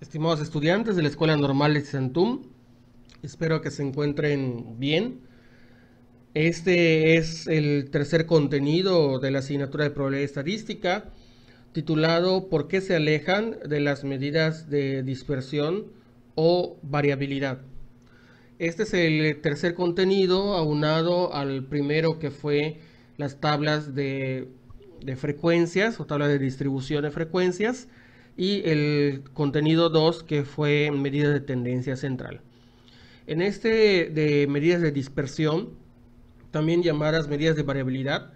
Estimados estudiantes de la Escuela Normal de Santum, espero que se encuentren bien. Este es el tercer contenido de la asignatura de probabilidad estadística, titulado ¿Por qué se alejan de las medidas de dispersión o variabilidad? Este es el tercer contenido aunado al primero, que fue las tablas de frecuencias o tablas de distribución de frecuencias, y el contenido 2, que fue medidas de tendencia central. En este de medidas de dispersión, también llamadas medidas de variabilidad,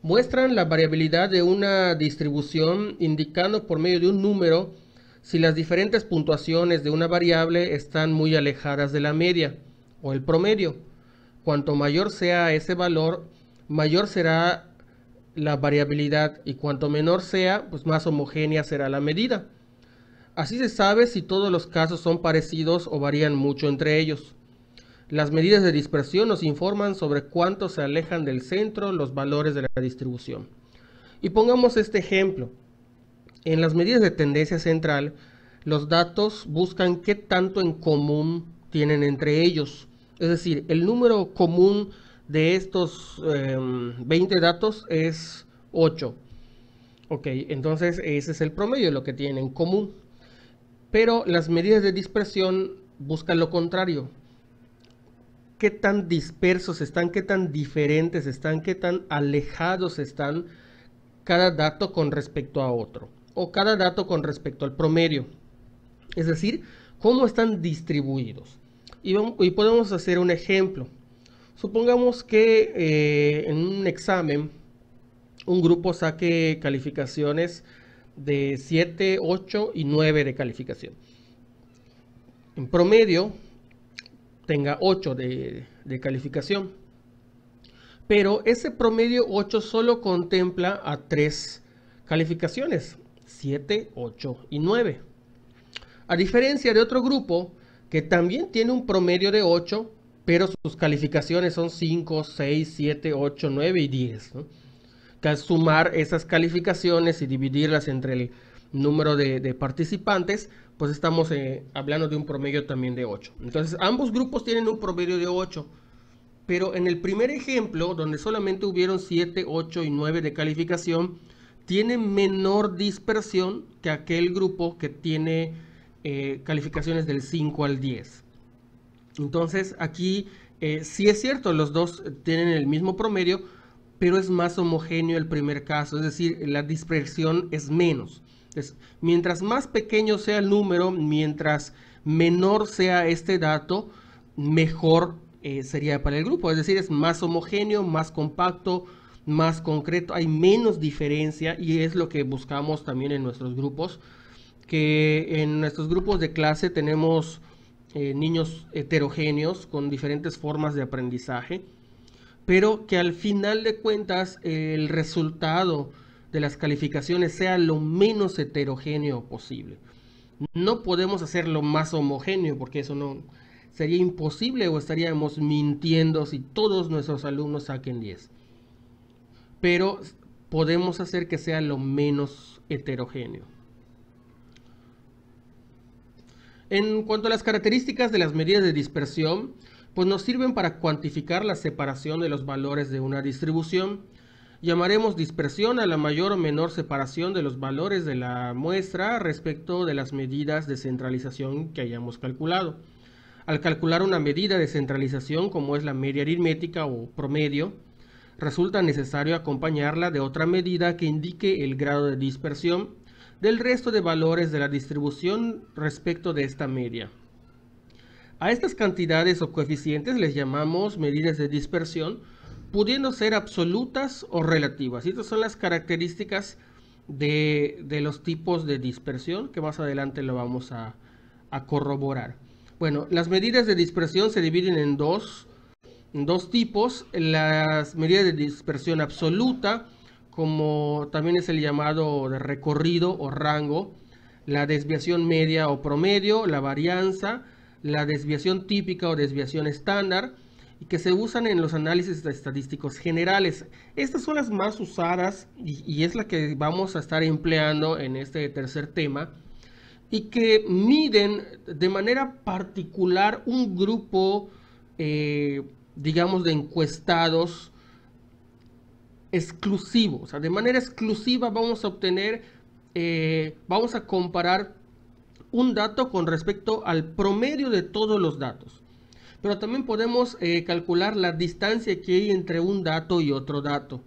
muestran la variabilidad de una distribución indicando por medio de un número si las diferentes puntuaciones de una variable están muy alejadas de la media o el promedio. Cuanto mayor sea ese valor, mayor será la variabilidad, y cuanto menor sea, pues más homogénea será la medida. Así se sabe si todos los casos son parecidos o varían mucho entre ellos. Las medidas de dispersión nos informan sobre cuánto se alejan del centro los valores de la distribución. Y pongamos este ejemplo. En las medidas de tendencia central, los datos buscan qué tanto en común tienen entre ellos. Es decir, el número común de estos 20 datos es 8. Ok, entonces ese es el promedio de lo que tienen en común. Pero las medidas de dispersión buscan lo contrario. Qué tan dispersos están, qué tan diferentes están, qué tan alejados están cada dato con respecto a otro, o cada dato con respecto al promedio. Es decir, cómo están distribuidos. Y podemos hacer un ejemplo. Supongamos que en un examen un grupo saque calificaciones de 7, 8 y 9 de calificación. En promedio tenga 8 de calificación. Pero ese promedio 8 solo contempla a 3 calificaciones, 7, 8 y 9. A diferencia de otro grupo que también tiene un promedio de 8, pero sus calificaciones son 5, 6, 7, 8, 9 y 10, ¿no? Que al sumar esas calificaciones y dividirlas entre el número de participantes, pues estamos hablando de un promedio también de 8. Entonces ambos grupos tienen un promedio de 8. Pero en el primer ejemplo, donde solamente hubieron 7, 8 y 9 de calificación, tiene menor dispersión que aquel grupo que tiene calificaciones del 5 al 10. Entonces aquí sí es cierto, los dos tienen el mismo promedio, pero es más homogéneo el primer caso, es decir, la dispersión es menos. Entonces, mientras más pequeño sea el número, mientras menor sea este dato, mejor sería para el grupo. Es decir, es más homogéneo, más compacto, más concreto, hay menos diferencia, y es lo que buscamos también en nuestros grupos, que en nuestros grupos de clase tenemos niños heterogéneos con diferentes formas de aprendizaje, pero que al final de cuentas el resultado de las calificaciones sea lo menos heterogéneo posible. No podemos hacerlo más homogéneo, porque eso no sería imposible, o estaríamos mintiendo si todos nuestros alumnos saquen 10. Pero podemos hacer que sea lo menos heterogéneo. En cuanto a las características de las medidas de dispersión, pues nos sirven para cuantificar la separación de los valores de una distribución. Llamaremos dispersión a la mayor o menor separación de los valores de la muestra respecto de las medidas de centralización que hayamos calculado. Al calcular una medida de centralización, como es la media aritmética o promedio, resulta necesario acompañarla de otra medida que indique el grado de dispersión del resto de valores de la distribución respecto de esta media. A estas cantidades o coeficientes les llamamos medidas de dispersión, pudiendo ser absolutas o relativas. Y estas son las características de los tipos de dispersión, que más adelante lo vamos a corroborar. Bueno, las medidas de dispersión se dividen en dos tipos. Las medidas de dispersión absoluta, como también es el llamado de recorrido o rango, la desviación media o promedio, la varianza, la desviación típica o desviación estándar, y que se usan en los análisis estadísticos generales. Estas son las más usadas y es la que vamos a estar empleando en este tercer tema, y que miden de manera particular un grupo, digamos, de encuestados exclusivo. O sea, de manera exclusiva vamos a obtener, vamos a comparar un dato con respecto al promedio de todos los datos. Pero también podemos calcular la distancia que hay entre un dato y otro dato.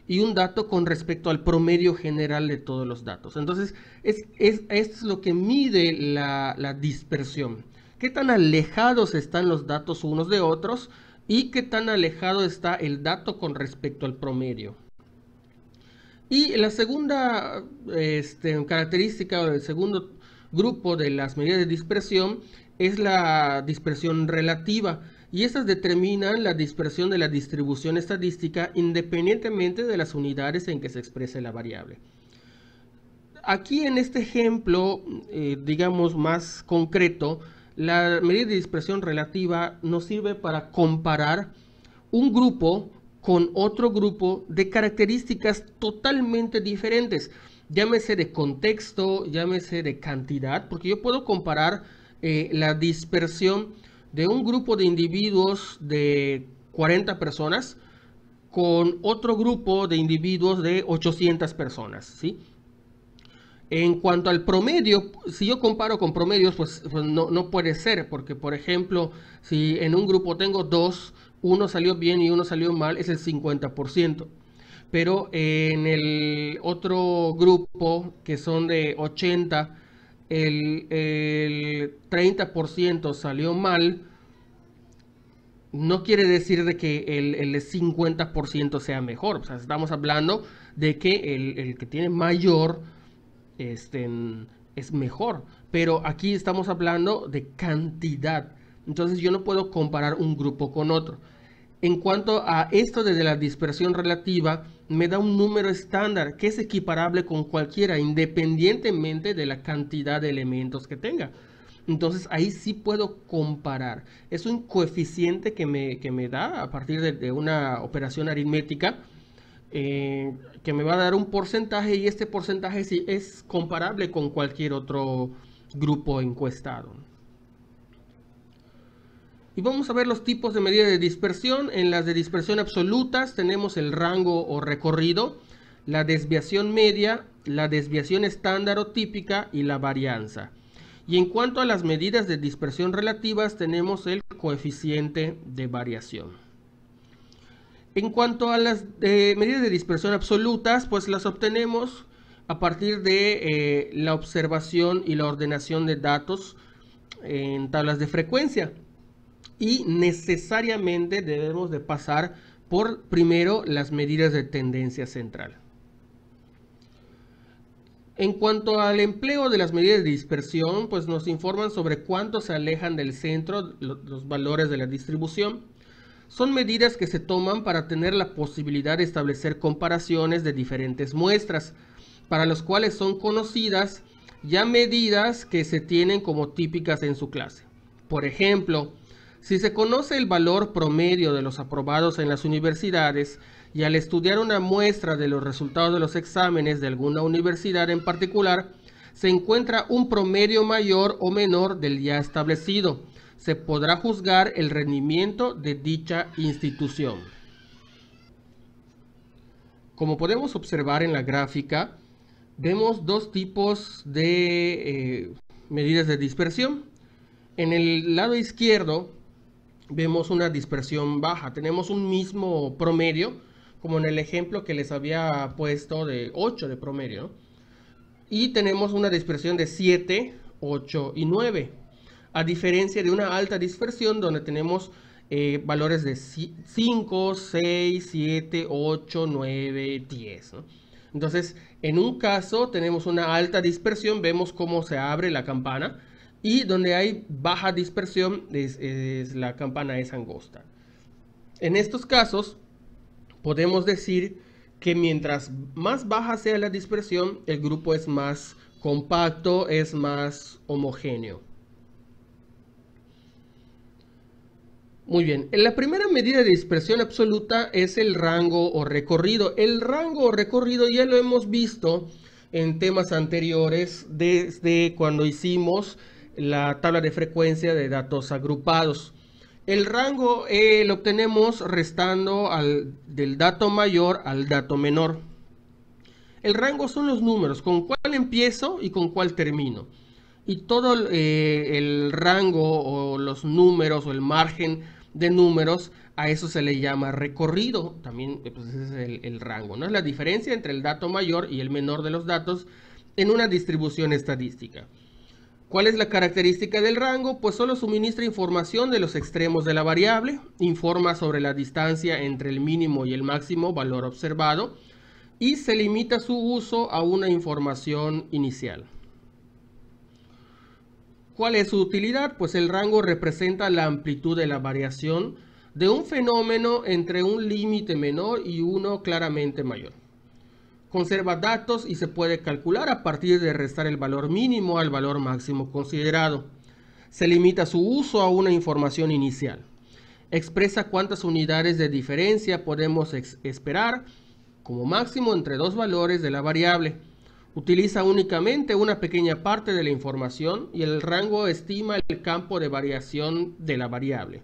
Y un dato con respecto al promedio general de todos los datos. Entonces, esto es lo que mide la dispersión. ¿Qué tan alejados están los datos unos de otros? Y qué tan alejado está el dato con respecto al promedio. Y la segunda característica, o el segundo grupo de las medidas de dispersión, es la dispersión relativa. Y estas determinan la dispersión de la distribución estadística independientemente de las unidades en que se exprese la variable. Aquí en este ejemplo, digamos más concreto, la medida de dispersión relativa nos sirve para comparar un grupo con otro grupo de características totalmente diferentes. Llámese de contexto, llámese de cantidad, porque yo puedo comparar la dispersión de un grupo de individuos de 40 personas con otro grupo de individuos de 800 personas, ¿sí? En cuanto al promedio, si yo comparo con promedios, pues no puede ser, porque por ejemplo, si en un grupo tengo dos, uno salió bien y uno salió mal, es el 50%. Pero en el otro grupo, que son de 80, el 30% salió mal. No quiere decir de que el 50% sea mejor. O sea, estamos hablando de que el que tiene mayor es mejor. Pero aquí estamos hablando de cantidad. Entonces yo no puedo comparar un grupo con otro. En cuanto a esto de la dispersión relativa, me da un número estándar que es equiparable con cualquiera, independientemente de la cantidad de elementos que tenga. Entonces ahí sí puedo comparar. Es un coeficiente que me da a partir de una operación aritmética, que me va a dar un porcentaje, y este porcentaje sí es comparable con cualquier otro grupo encuestado. Y vamos a ver los tipos de medida de dispersión. En las de dispersión absolutas tenemos el rango o recorrido, la desviación media, la desviación estándar o típica y la varianza. Y en cuanto a las medidas de dispersión relativas, tenemos el coeficiente de variación. En cuanto a las medidas de dispersión absolutas, pues las obtenemos a partir de la observación y la ordenación de datos en tablas de frecuencia. Y necesariamente debemos de pasar por primero las medidas de tendencia central. En cuanto al empleo de las medidas de dispersión, pues nos informan sobre cuánto se alejan del centro los valores de la distribución. Son medidas que se toman para tener la posibilidad de establecer comparaciones de diferentes muestras, para las cuales son conocidas ya medidas que se tienen como típicas en su clase. Por ejemplo, si se conoce el valor promedio de los aprobados en las universidades y al estudiar una muestra de los resultados de los exámenes de alguna universidad en particular, se encuentra un promedio mayor o menor del ya establecido, se podrá juzgar el rendimiento de dicha institución. Como podemos observar en la gráfica, vemos dos tipos de medidas de dispersión. En el lado izquierdo vemos una dispersión baja. Tenemos un mismo promedio, como en el ejemplo que les había puesto de 8 de promedio, ¿no? Y tenemos una dispersión de 7, 8 y 9. A diferencia de una alta dispersión donde tenemos valores de 5, 6, 7, 8, 9, 10, ¿no? Entonces, en un caso tenemos una alta dispersión, vemos cómo se abre la campana, y donde hay baja dispersión, la campana es angosta. En estos casos, podemos decir que mientras más baja sea la dispersión, el grupo es más compacto, es más homogéneo. Muy bien, la primera medida de dispersión absoluta es el rango o recorrido. El rango o recorrido ya lo hemos visto en temas anteriores desde cuando hicimos la tabla de frecuencia de datos agrupados. El rango lo obtenemos restando del dato mayor al dato menor. El rango son los números, con cuál empiezo y con cuál termino. Y todo el rango o los números o el margen de números, a eso se le llama recorrido. También pues, ese es el rango, ¿no? Es la diferencia entre el dato mayor y el menor de los datos en una distribución estadística. ¿Cuál es la característica del rango? Pues solo suministra información de los extremos de la variable, informa sobre la distancia entre el mínimo y el máximo valor observado y se limita su uso a una información inicial. ¿Cuál es su utilidad? Pues el rango representa la amplitud de la variación de un fenómeno entre un límite menor y uno claramente mayor. Conserva datos y se puede calcular a partir de restar el valor mínimo al valor máximo considerado. Se limita su uso a una información inicial. Expresa cuántas unidades de diferencia podemos esperar como máximo entre dos valores de la variable. Utiliza únicamente una pequeña parte de la información y el rango estima el campo de variación de la variable.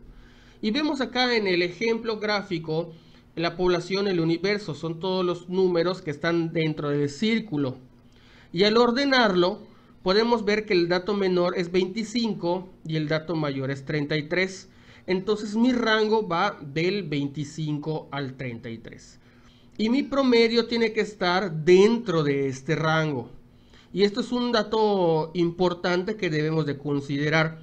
Y vemos acá en el ejemplo gráfico la población, el universo, son todos los números que están dentro del círculo. Y al ordenarlo, podemos ver que el dato menor es 25 y el dato mayor es 33. Entonces mi rango va del 25 al 33. Y mi promedio tiene que estar dentro de este rango. Y esto es un dato importante que debemos de considerar.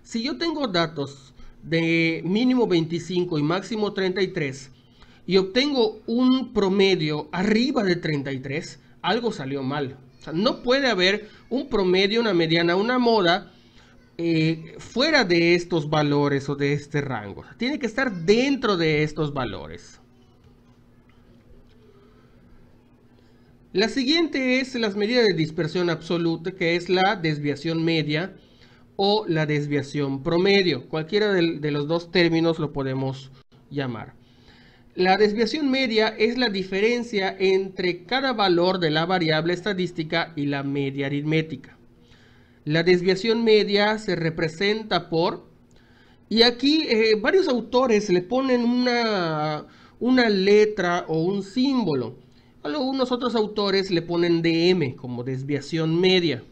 Si yo tengo datos de mínimo 25 y máximo 33 y obtengo un promedio arriba de 33, algo salió mal. O sea, no puede haber un promedio, una mediana, una moda fuera de estos valores o de este rango. O sea, tiene que estar dentro de estos valores. La siguiente es las medidas de dispersión absoluta, que es la desviación media o la desviación promedio. Cualquiera de los dos términos lo podemos llamar. La desviación media es la diferencia entre cada valor de la variable estadística y la media aritmética. La desviación media se representa por... Y aquí varios autores le ponen una letra o un símbolo. Algunos otros autores le ponen DM como desviación media.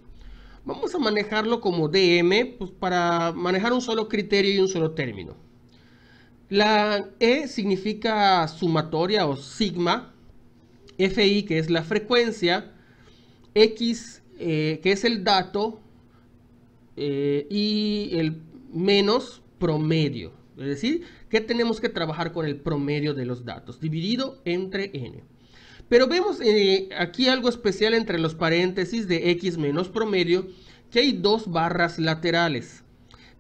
Vamos a manejarlo como DM pues, para manejar un solo criterio y un solo término. La E significa sumatoria o sigma, FI que es la frecuencia, X que es el dato y el menos promedio. Es decir, que tenemos que trabajar con el promedio de los datos dividido entre N. Pero vemos aquí algo especial entre los paréntesis de X menos promedio, que hay dos barras laterales.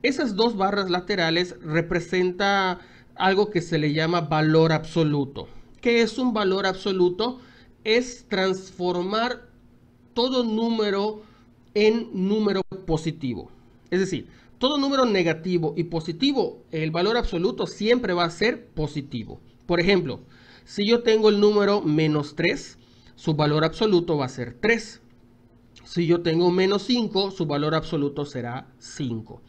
Esas dos barras laterales representan algo que se le llama valor absoluto. ¿Qué es un valor absoluto? Es transformar todo número en número positivo. Es decir, todo número negativo y positivo, el valor absoluto siempre va a ser positivo. Por ejemplo, si yo tengo el número menos 3, su valor absoluto va a ser 3. Si yo tengo menos 5, su valor absoluto será 5.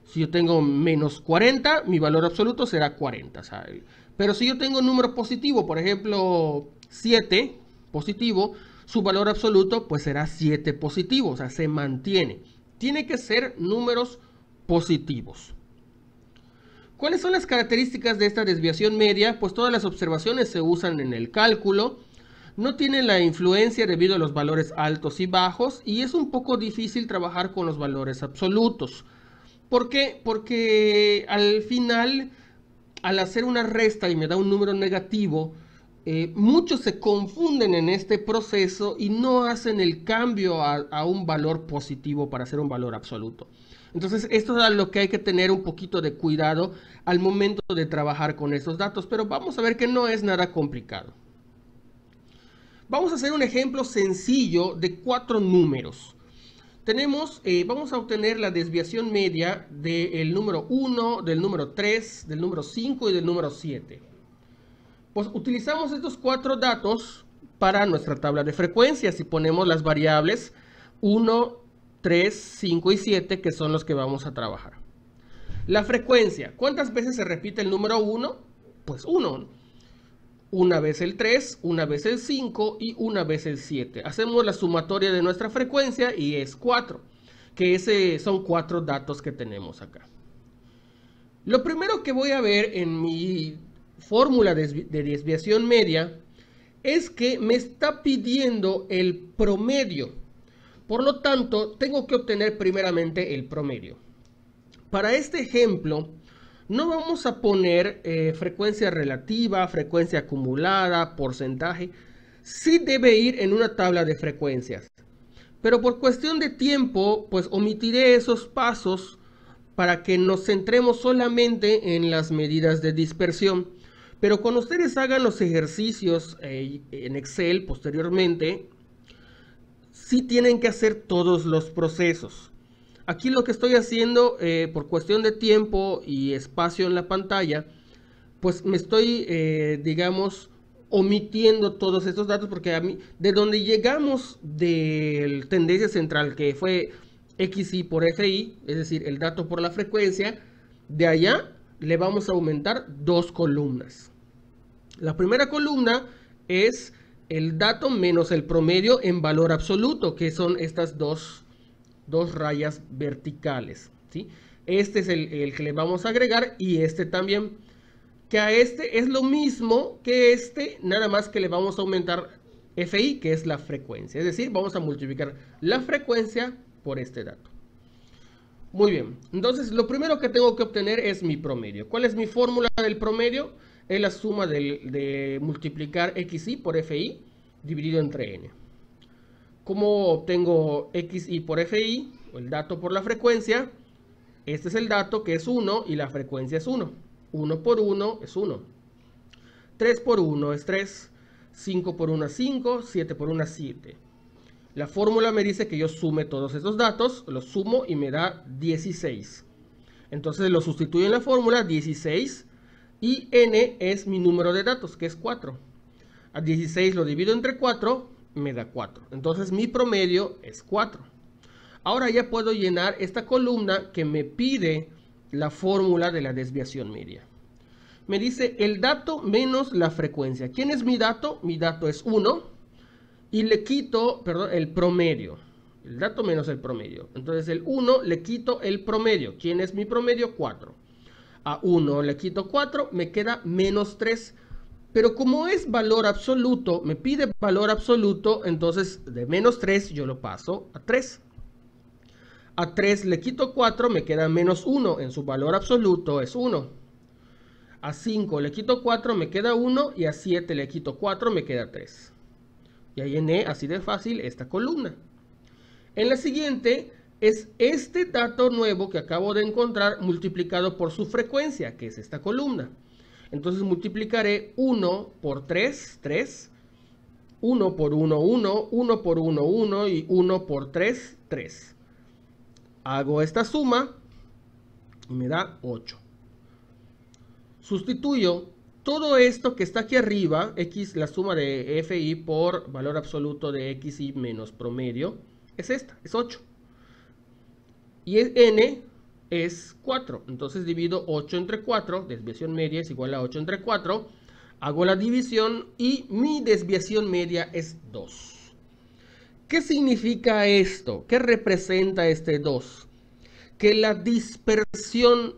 Si yo tengo menos 40, mi valor absoluto será 40. ¿Sabe? Pero si yo tengo un número positivo, por ejemplo 7 positivo, su valor absoluto pues será 7 positivo, o sea, se mantiene. Tiene que ser números positivos. ¿Cuáles son las características de esta desviación media? Pues todas las observaciones se usan en el cálculo, no tienen la influencia debido a los valores altos y bajos y es un poco difícil trabajar con los valores absolutos. ¿Por qué? Porque al final, al hacer una resta y me da un número negativo, muchos se confunden en este proceso y no hacen el cambio a un valor positivo para hacer un valor absoluto. Entonces, esto es a lo que hay que tener un poquito de cuidado al momento de trabajar con estos datos, pero vamos a ver que no es nada complicado. Vamos a hacer un ejemplo sencillo de 4 números. Vamos a obtener la desviación media del número 1, del número 3, del número 5 y del número 7. Pues utilizamos estos 4 datos para nuestra tabla de frecuencias y ponemos las variables 1, 3, 5 y 7, que son los que vamos a trabajar. La frecuencia, ¿cuántas veces se repite el número 1? Pues 1. Una vez el 3, una vez el 5 y una vez el 7. Hacemos la sumatoria de nuestra frecuencia y es 4, que son 4 datos que tenemos acá. Lo primero que voy a ver en mi fórmula de desviación media es que me está pidiendo el promedio. Por lo tanto, tengo que obtener primeramente el promedio. Para este ejemplo, no vamos a poner frecuencia relativa, frecuencia acumulada, porcentaje. Sí debe ir en una tabla de frecuencias. Pero por cuestión de tiempo, pues omitiré esos pasos para que nos centremos solamente en las medidas de dispersión. Pero cuando ustedes hagan los ejercicios en Excel posteriormente, sí tienen que hacer todos los procesos. Aquí lo que estoy haciendo por cuestión de tiempo y espacio en la pantalla, pues me estoy, digamos, omitiendo todos estos datos porque a mí, de donde llegamos de tendencia central, que fue XY por FI, es decir, el dato por la frecuencia, de allá le vamos a aumentar 2 columnas. La primera columna es el dato menos el promedio en valor absoluto, que son estas dos rayas verticales, ¿sí? Este es el que le vamos a agregar y este también, que a este es lo mismo que este, nada más que le vamos a aumentar FI, que es la frecuencia. Es decir, vamos a multiplicar la frecuencia por este dato. Muy bien, entonces lo primero que tengo que obtener es mi promedio. ¿Cuál es mi fórmula del promedio? Es la suma de multiplicar XY por FI dividido entre N. ¿Cómo obtengo XY por FI? El dato por la frecuencia. Este es el dato, que es 1, y la frecuencia es 1. 1 por 1 es 1. 3 por 1 es 3. 5 por 1 es 5. 7 por 1 es 7. La fórmula me dice que yo sume todos estos datos, los sumo y me da 16. Entonces lo sustituyo en la fórmula, 16, y N es mi número de datos, que es 4. A 16 lo divido entre 4, me da 4. Entonces mi promedio es 4. Ahora ya puedo llenar esta columna que me pide la fórmula de la desviación media. Me dice el dato menos la frecuencia. ¿Quién es mi dato? Mi dato es 1. Y le quito, perdón, el promedio. El dato menos el promedio. Entonces el 1 le quito el promedio. ¿Quién es mi promedio? 4. A 1 le quito 4, me queda menos 3. Pero como es valor absoluto, me pide valor absoluto, entonces de menos 3 yo lo paso a 3. A 3 le quito 4, me queda menos 1. En su valor absoluto es 1. A 5 le quito 4, me queda 1. Y a 7 le quito 4, me queda 3. Ya llené así de fácil esta columna. En la siguiente es este dato nuevo que acabo de encontrar multiplicado por su frecuencia, que es esta columna. Entonces multiplicaré 1 por 3, 3. 1 por 1, 1. 1 por 1, 1. Y 1 por 3, 3. Hago esta suma y me da 8. Sustituyo todo esto que está aquí arriba, X, la suma de FI por valor absoluto de XY menos promedio, es esta, es 8. Y N es 4. Entonces divido 8 entre 4, desviación media es igual a 8 entre 4. Hago la división y mi desviación media es 2. ¿Qué significa esto? ¿Qué representa este 2? Que la dispersión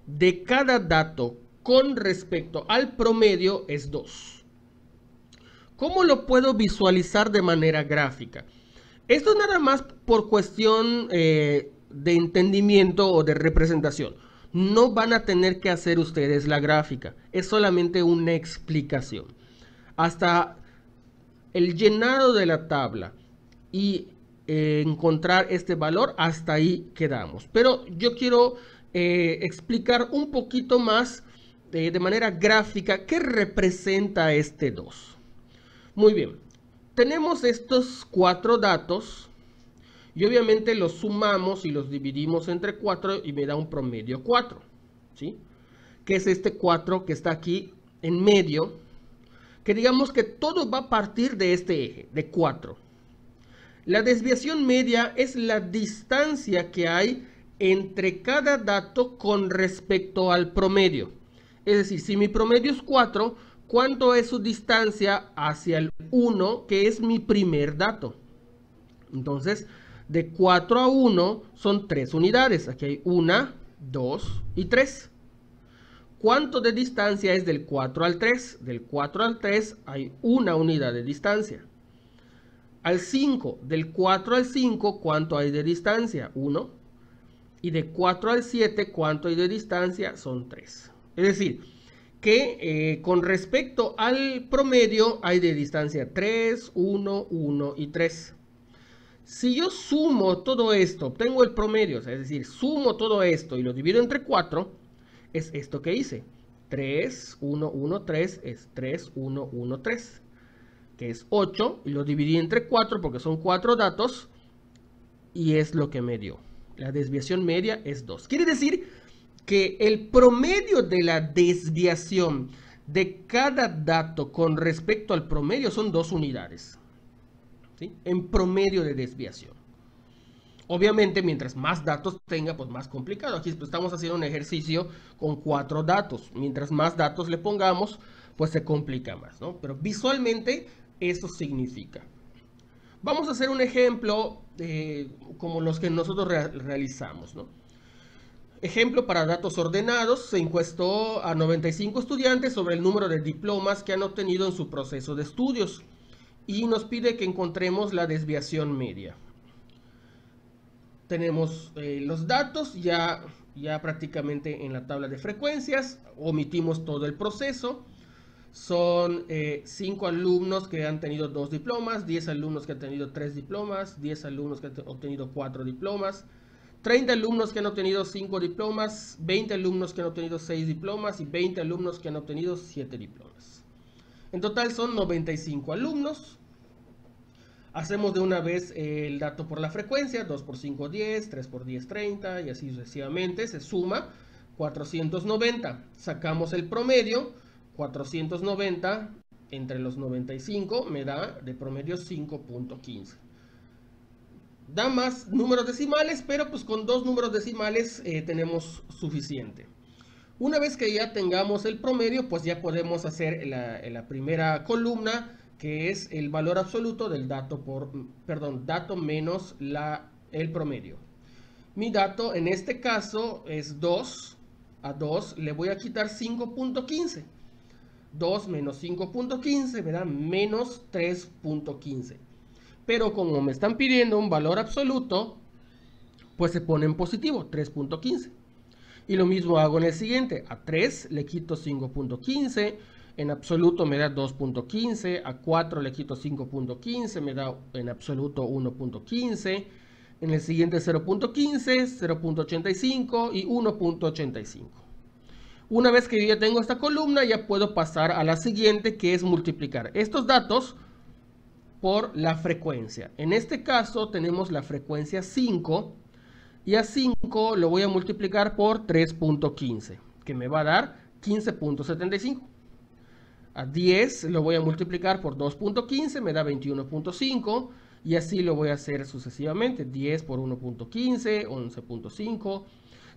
de cada dato con respecto al promedio es 2. ¿Cómo lo puedo visualizar de manera gráfica? Esto es nada más por cuestión de entendimiento o de representación. No van a tener que hacer ustedes la gráfica. Es solamente una explicación. Hasta el llenado de la tabla y encontrar este valor, hasta ahí quedamos. Pero yo quiero explicar un poquito más de manera gráfica qué representa este 2. Muy bien, tenemos estos 4 datos y obviamente los sumamos y los dividimos entre 4 y me da un promedio 4, ¿sí? Que es este 4 que está aquí en medio, que digamos que todo va a partir de este eje, de 4. La desviación media es la distancia que hay entre cada dato con respecto al promedio. Es decir, si mi promedio es 4, ¿cuánto es su distancia hacia el 1, que es mi primer dato? Entonces, de 4 a 1 son 3 unidades. Aquí hay 1, 2 y 3. ¿Cuánto de distancia es del 4 al 3? Del 4 al 3 hay 1 unidad de distancia. Al 5, del 4 al 5, ¿cuánto hay de distancia? 1. Y de 4 al 7, ¿cuánto hay de distancia? Son 3. Es decir, que con respecto al promedio hay de distancia 3, 1, 1 y 3. Si yo sumo todo esto, obtengo el promedio, es decir, sumo todo esto y lo divido entre 4, es esto que hice. 3, 1, 1, 3 es 3, 1, 1, 3. Que es 8, y lo dividí entre 4 porque son 4 datos, y es lo que me dio. La desviación media es 2. Quiere decir que el promedio de la desviación de cada dato con respecto al promedio son 2 unidades. ¿Sí? En promedio de desviación. Obviamente, mientras más datos tenga, pues más complicado. Aquí estamos haciendo un ejercicio con 4 datos. Mientras más datos le pongamos, pues se complica más, ¿no? Pero visualmente eso significa. Vamos a hacer un ejemplo como los que nosotros realizamos, ¿no? Ejemplo para datos ordenados. Se encuestó a 95 estudiantes sobre el número de diplomas que han obtenido en su proceso de estudios. Y nos pide que encontremos la desviación media. Tenemos los datos ya prácticamente en la tabla de frecuencias. Omitimos todo el proceso. Son 5 alumnos que han tenido 2 diplomas, 10 alumnos que han tenido 3 diplomas, 10 alumnos que han obtenido 4 diplomas, 30 alumnos que han obtenido 5 diplomas, 20 alumnos que han obtenido 6 diplomas y 20 alumnos que han obtenido 7 diplomas. En total son 95 alumnos. Hacemos de una vez el dato por la frecuencia, 2 por 5, 10, 3 por 10, 30 y así sucesivamente. Se suma 490. Sacamos el promedio, 490 entre los 95 me da de promedio 5.15. Da más números decimales, pero pues con 2 números decimales tenemos suficiente. Una vez que ya tengamos el promedio, pues ya podemos hacer la primera columna, que es el valor absoluto del dato dato menos el promedio. Mi dato en este caso es 2. A 2 le voy a quitar 5.15. 2 menos 5.15 me da menos 3.15. Pero como me están pidiendo un valor absoluto, pues se pone en positivo, 3.15. Y lo mismo hago en el siguiente. A 3 le quito 5.15. En absoluto me da 2.15. A 4 le quito 5.15. Me da en absoluto 1.15. En el siguiente 0.15, 0.85 y 1.85. Una vez que yo ya tengo esta columna, ya puedo pasar a la siguiente, que es multiplicar estos datos por la frecuencia. En este caso tenemos la frecuencia 5. Y a 5 lo voy a multiplicar por 3.15, que me va a dar 15.75. A 10 lo voy a multiplicar por 2.15, me da 21.5. Y así lo voy a hacer sucesivamente. 10 por 1.15, 11.5.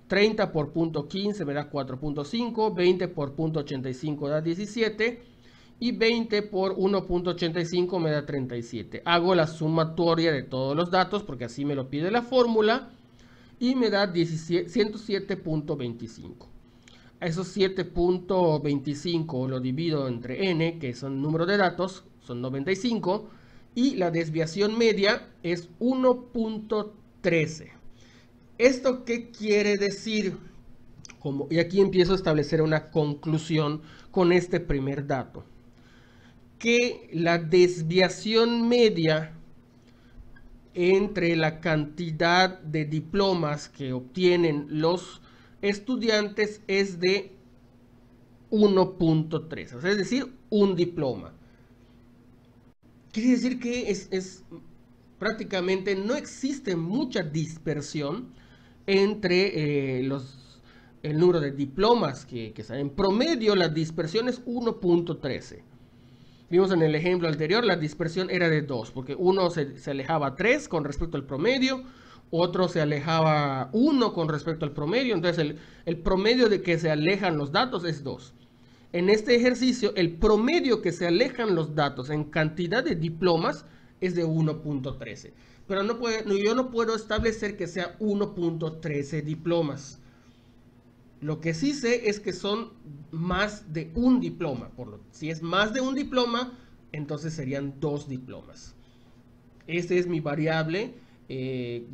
30 por 0.15 me da 4.5. 20 por 0.85 da 17. Y 20 por 1.85 me da 37. Hago la sumatoria de todos los datos porque así me lo pide la fórmula. Y me da 107.25. A esos 7.25 lo divido entre n, que son el número de datos, son 95. Y la desviación media es 1.13. ¿Esto qué quiere decir? Y aquí empiezo a establecer una conclusión con este primer dato. Que la desviación media entre la cantidad de diplomas que obtienen los estudiantes es de 1.3, o sea, es decir, un diploma. Quiere decir que prácticamente no existe mucha dispersión entre el número de diplomas que salen. En promedio la dispersión es 1.13. Vimos en el ejemplo anterior, la dispersión era de 2, porque uno se alejaba 3 con respecto al promedio, otro se alejaba 1 con respecto al promedio, entonces el promedio de que se alejan los datos es 2. En este ejercicio, el promedio que se alejan los datos en cantidad de diplomas es de 1.13. Pero yo no puedo establecer que sea 1.13 diplomas. Lo que sí sé es que son más de un diploma. Si es más de un diploma, entonces serían 2 diplomas. Esta es mi variable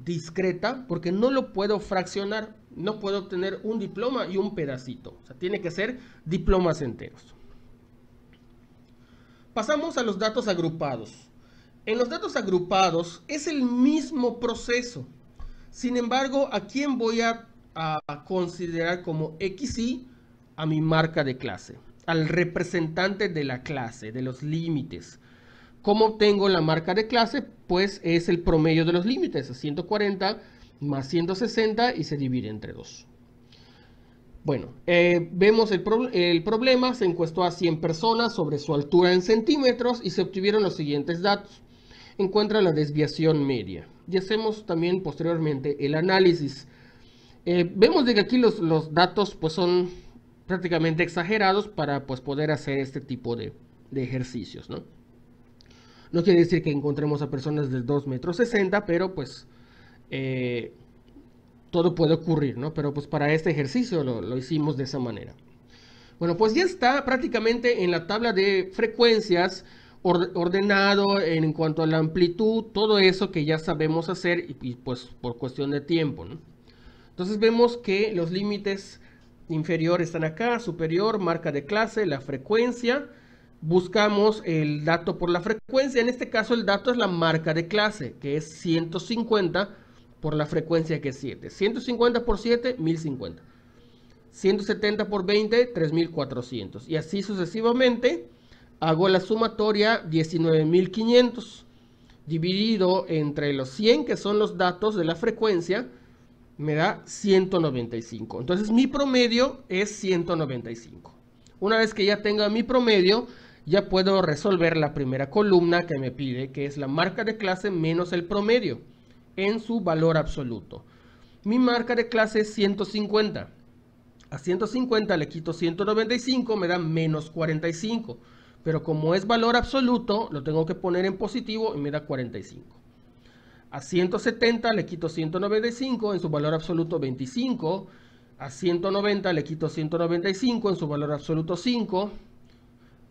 discreta porque no lo puedo fraccionar. No puedo obtener un diploma y un pedacito. O sea, tiene que ser diplomas enteros. Pasamos a los datos agrupados. En los datos agrupados es el mismo proceso. Sin embargo, ¿a quién voy a considerar como XY? A mi marca de clase, al representante de la clase, de los límites. ¿Cómo obtengo la marca de clase? Pues es el promedio de los límites, 140 más 160 y se divide entre 2. Bueno, vemos el problema. Se encuestó a 100 personas sobre su altura en centímetros y se obtuvieron los siguientes datos. Encuentra la desviación media. Y hacemos también posteriormente el análisis. Vemos de que aquí los datos pues son prácticamente exagerados para pues poder hacer este tipo de ejercicios, ¿no? No quiere decir que encontremos a personas de 2,60 metros, pero pues todo puede ocurrir, ¿no? Pero pues para este ejercicio lo hicimos de esa manera. Bueno, pues ya está prácticamente en la tabla de frecuencias ordenado en cuanto a la amplitud, todo eso que ya sabemos hacer y pues por cuestión de tiempo, ¿no? Entonces vemos que los límites inferiores están acá, superior, marca de clase, la frecuencia. Buscamos el dato por la frecuencia. En este caso el dato es la marca de clase, que es 150 por la frecuencia que es 7. 150 por 7, 1050. 170 por 20, 3400. Y así sucesivamente. Hago la sumatoria 19.500 dividido entre los 100, que son los datos de la frecuencia, me da 195. Entonces mi promedio es 195. Una vez que ya tenga mi promedio, ya puedo resolver la primera columna que me pide, que es la marca de clase menos el promedio en su valor absoluto. Mi marca de clase es 150. A 150 le quito 195, me da menos 45. Pero como es valor absoluto, lo tengo que poner en positivo y me da 45. A 170 le quito 195, en su valor absoluto 25. A 190 le quito 195, en su valor absoluto 5.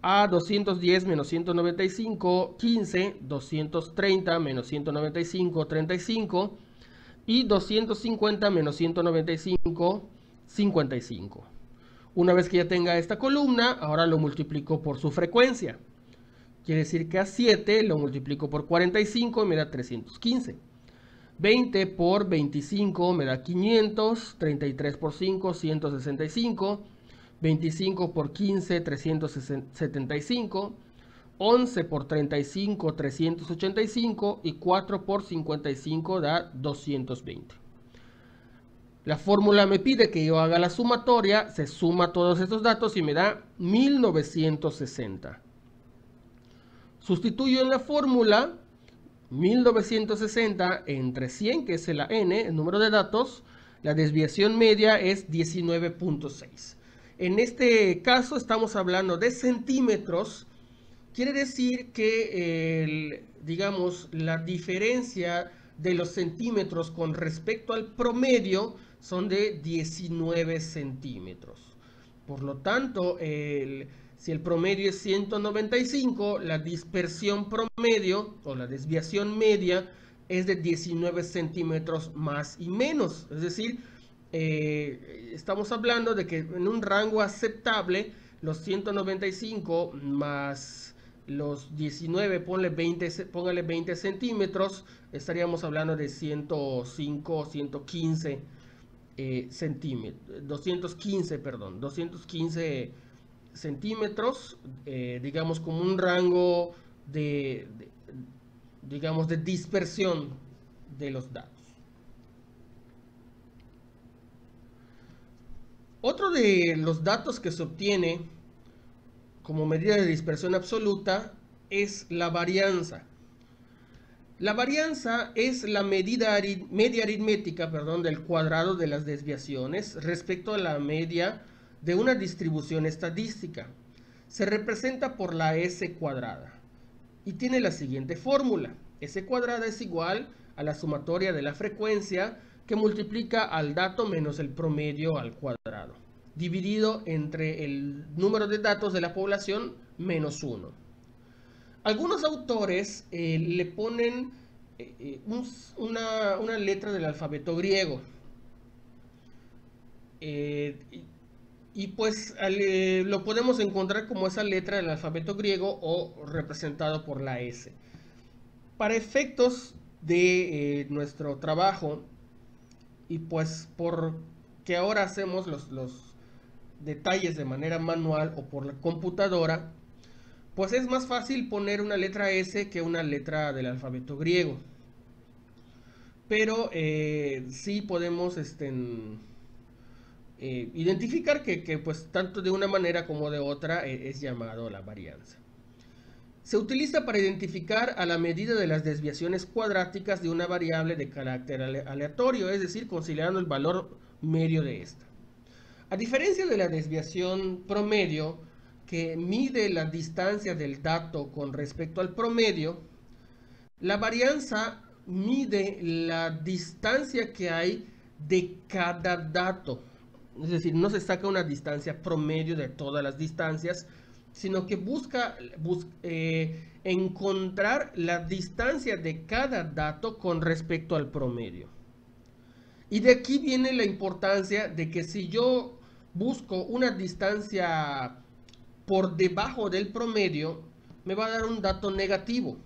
A 210 menos 195, 15. 230 menos 195, 35. Y 250 menos 195, 55. Una vez que ya tenga esta columna, ahora lo multiplico por su frecuencia. Quiere decir que a 7 lo multiplico por 45 y me da 315. 20 por 25 me da 500. 33 por 5, 165. 25 por 15, 375. 11 por 35, 385. Y 4 por 55 da 220. La fórmula me pide que yo haga la sumatoria, se suma todos estos datos y me da 1960. Sustituyo en la fórmula 1960 entre 100, que es la n, el número de datos. La desviación media es 19.6. En este caso estamos hablando de centímetros. Quiere decir que, digamos, la diferencia de los centímetros con respecto al promedio son de 19 centímetros. Por lo tanto, si el promedio es 195, la dispersión promedio o la desviación media es de 19 centímetros más y menos. Es decir, estamos hablando de que en un rango aceptable, los 195 más los 19, póngale 20 centímetros, estaríamos hablando de 105, 115 centímetros, 215 centímetros, digamos como un rango digamos de dispersión de los datos. Otro de los datos que se obtiene como medida de dispersión absoluta es la varianza. La varianza es la media aritmética, del cuadrado de las desviaciones respecto a la media de una distribución estadística. Se representa por la S cuadrada y tiene la siguiente fórmula. S cuadrada es igual a la sumatoria de la frecuencia que multiplica al dato menos el promedio al cuadrado, dividido entre el número de datos de la población menos 1. Algunos autores le ponen una letra del alfabeto griego. Y pues lo podemos encontrar como esa letra del alfabeto griego o representado por la S. Para efectos de nuestro trabajo, y pues porque ahora hacemos los detalles de manera manual o por la computadora, pues es más fácil poner una letra S que una letra del alfabeto griego. Pero sí podemos identificar que pues tanto de una manera como de otra es llamado la varianza. Se utiliza para identificar a la medida de las desviaciones cuadráticas de una variable de carácter aleatorio, es decir, considerando el valor medio de esta. A diferencia de la desviación promedio, que mide la distancia del dato con respecto al promedio, la varianza mide la distancia que hay de cada dato. Es decir, no se saca una distancia promedio de todas las distancias, sino que busca encontrar la distancia de cada dato con respecto al promedio. Y de aquí viene la importancia de que si yo busco una distancia por debajo del promedio, me va a dar un dato negativo.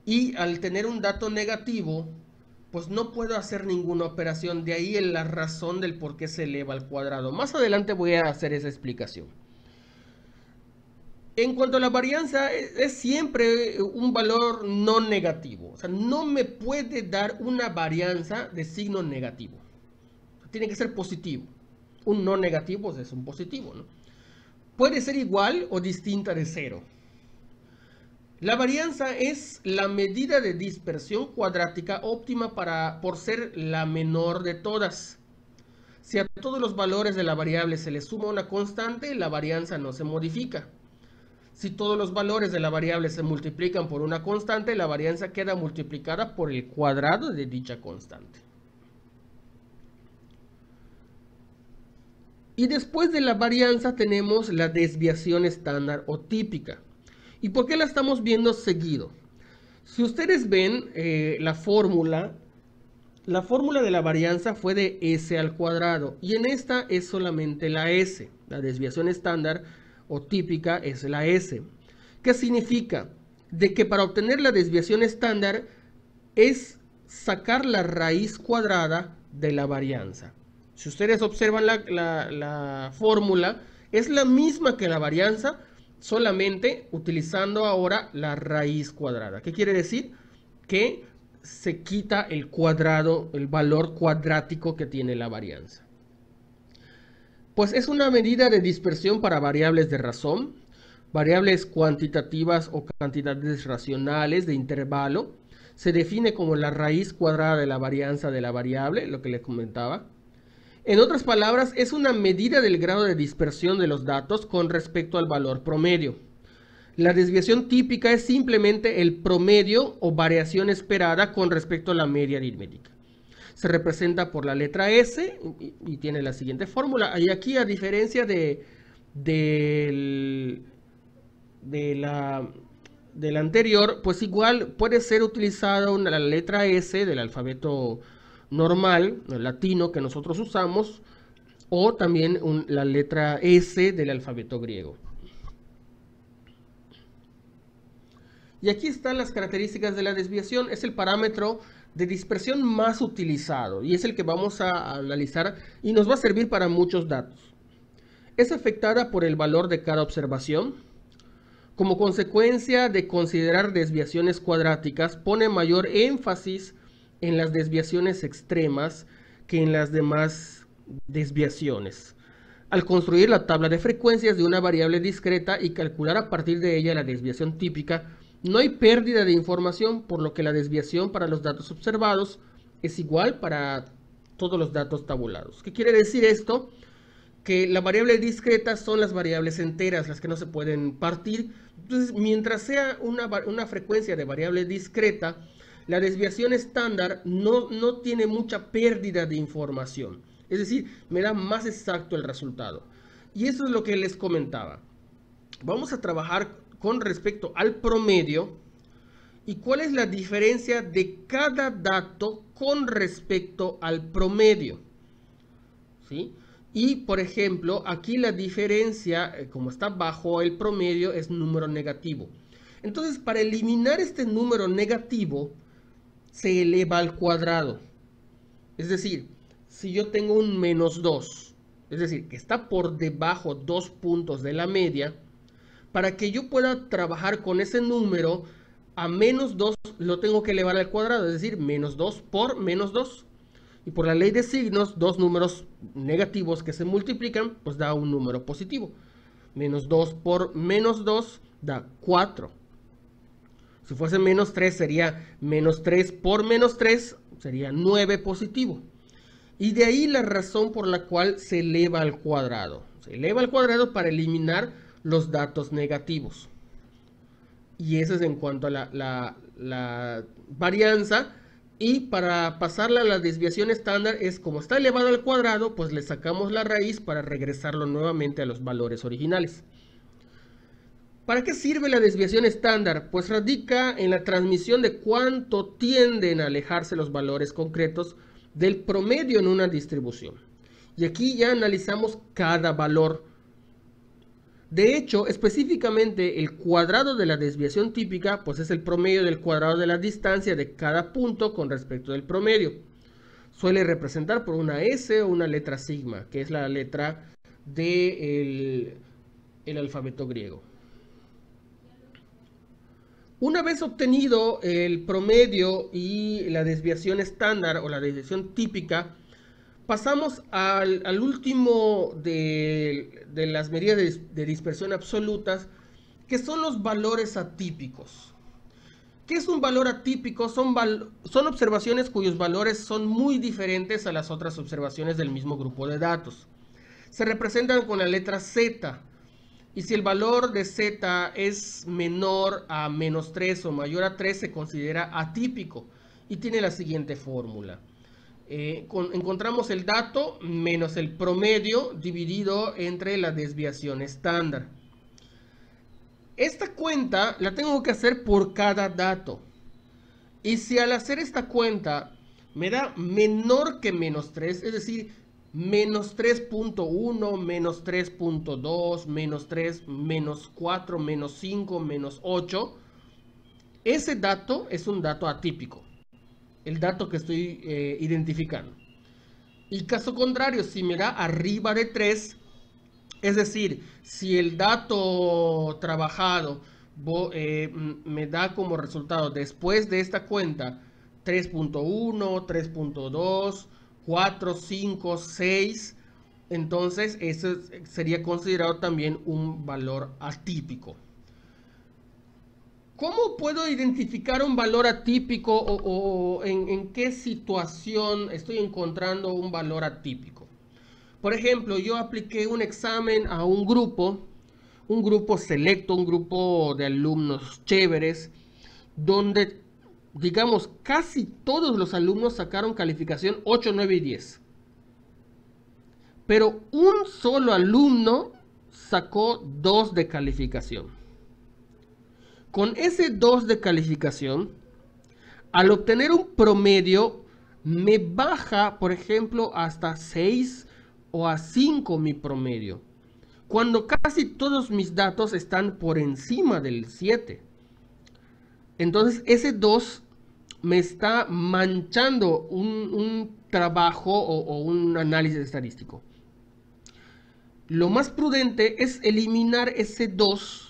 Y al tener un dato negativo, pues no puedo hacer ninguna operación. De ahí la razón del por qué se eleva al cuadrado. Más adelante voy a hacer esa explicación. En cuanto a la varianza, es siempre un valor no negativo. O sea, no me puede dar una varianza de signo negativo. Tiene que ser positivo. Un no negativo es un positivo, ¿no? Puede ser igual o distinta de 0. La varianza es la medida de dispersión cuadrática óptima por ser la menor de todas. Si a todos los valores de la variable se le suma una constante, la varianza no se modifica. Si todos los valores de la variable se multiplican por una constante, la varianza queda multiplicada por el cuadrado de dicha constante. Y después de la varianza tenemos la desviación estándar o típica. ¿Y por qué la estamos viendo seguido? Si ustedes ven la fórmula de la varianza fue de S al cuadrado. Y en esta es solamente la S. La desviación estándar o típica es la S. ¿Qué significa? De que para obtener la desviación estándar es sacar la raíz cuadrada de la varianza. Si ustedes observan la fórmula, es la misma que la varianza, solamente utilizando ahora la raíz cuadrada. ¿Qué quiere decir? Que se quita el cuadrado, el valor cuadrático que tiene la varianza. Pues es una medida de dispersión para variables de razón, variables cuantitativas o cantidades racionales de intervalo. Se define como la raíz cuadrada de la varianza de la variable, lo que les comentaba. En otras palabras, es una medida del grado de dispersión de los datos con respecto al valor promedio. La desviación típica es simplemente el promedio o variación esperada con respecto a la media aritmética. Se representa por la letra S y tiene la siguiente fórmula. Y aquí, a diferencia del anterior, pues igual puede ser utilizada la letra S del alfabeto normal, el latino que nosotros usamos, o también la letra S del alfabeto griego. Y aquí están las características de la desviación. Es el parámetro de dispersión más utilizado y es el que vamos a analizar y nos va a servir para muchos datos. Es afectada por el valor de cada observación. Como consecuencia de considerar desviaciones cuadráticas, pone mayor énfasis en las desviaciones extremas que en las demás desviaciones. al construir la tabla de frecuencias de una variable discreta y calcular a partir de ella la desviación típica, no hay pérdida de información, por lo que la desviación para los datos observados es igual para todos los datos tabulados. ¿Qué quiere decir esto? Que la variable discreta son las variables enteras, las que no se pueden partir. Entonces, mientras sea una frecuencia de variable discreta, la desviación estándar no tiene mucha pérdida de información. Es decir, me da más exacto el resultado. Y eso es lo que les comentaba. Vamos a trabajar con respecto al promedio y cuál es la diferencia de cada dato con respecto al promedio. ¿Sí? Y, por ejemplo, aquí la diferencia, como está bajo el promedio, es número negativo. Entonces, para eliminar este número negativo, se eleva al cuadrado. Es decir, si yo tengo un menos 2, es decir, que está por debajo 2 puntos de la media, para que yo pueda trabajar con ese número, a menos 2 lo tengo que elevar al cuadrado, es decir, menos 2 por menos 2. Y por la ley de signos, dos números negativos que se multiplican, pues da un número positivo. Menos 2 por menos 2 da 4. Si fuese menos 3 sería menos 3 por menos 3, sería 9 positivo. Y de ahí la razón por la cual se eleva al cuadrado. Se eleva al cuadrado para eliminar los datos negativos. Y eso es en cuanto a la varianza. Y para pasarla a la desviación estándar es como está elevado al cuadrado, pues le sacamos la raíz para regresarlo nuevamente a los valores originales. ¿Para qué sirve la desviación estándar? Pues radica en la transmisión de cuánto tienden a alejarse los valores concretos del promedio en una distribución. Y aquí ya analizamos cada valor. De hecho, específicamente el cuadrado de la desviación típica, pues es el promedio del cuadrado de la distancia de cada punto con respecto del promedio. Suele representar por una S o una letra sigma, que es la letra del alfabeto griego. Una vez obtenido el promedio y la desviación estándar o la desviación típica, pasamos al último de las medidas de dispersión absolutas, que son los valores atípicos. ¿Qué es un valor atípico? Son observaciones cuyos valores son muy diferentes a las otras observaciones del mismo grupo de datos. Se representan con la letra Z. Y si el valor de Z es menor a menos 3 o mayor a 3, se considera atípico. Y tiene la siguiente fórmula. Encontramos el dato menos el promedio dividido entre la desviación estándar. Esta cuenta la tengo que hacer por cada dato. Y si al hacer esta cuenta me da menor que menos 3, es decir, menos 3.1, menos 3.2, menos 3, menos 4, menos 5, menos 8, ese dato es un dato atípico. El dato que estoy identificando. Y caso contrario, si me da arriba de 3, es decir, si el dato trabajado me da como resultado después de esta cuenta 3.1, 3.2, 4, 5, 6, entonces eso sería considerado también un valor atípico. ¿Cómo puedo identificar un valor atípico o en qué situación estoy encontrando un valor atípico? Por ejemplo, yo apliqué un examen a un grupo selecto, un grupo de alumnos chéveres, donde, digamos, casi todos los alumnos sacaron calificación 8, 9 y 10. Pero un solo alumno sacó 2 de calificación. Con ese 2 de calificación, al obtener un promedio, me baja, por ejemplo, hasta 6 o a 5 mi promedio, cuando casi todos mis datos están por encima del 7. Entonces, ese 2 me está manchando un trabajo o un análisis estadístico. Lo más prudente es eliminar ese 2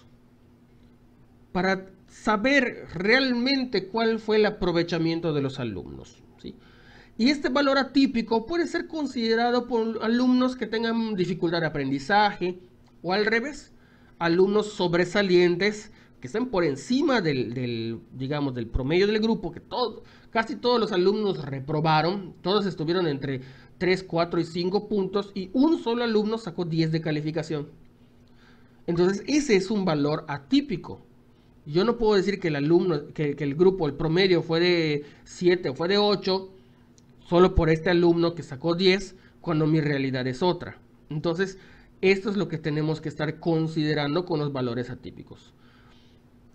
para saber realmente cuál fue el aprovechamiento de los alumnos, ¿sí? Y este valor atípico puede ser considerado por alumnos que tengan dificultad de aprendizaje o al revés, alumnos sobresalientes que estén por encima digamos, del promedio del grupo, que casi todos los alumnos reprobaron, todos estuvieron entre 3, 4 y 5 puntos y un solo alumno sacó 10 de calificación. Entonces ese es un valor atípico. Yo no puedo decir que el alumno, que el grupo, el promedio fue de 7 o fue de 8, solo por este alumno que sacó 10, cuando mi realidad es otra. Entonces, esto es lo que tenemos que estar considerando con los valores atípicos.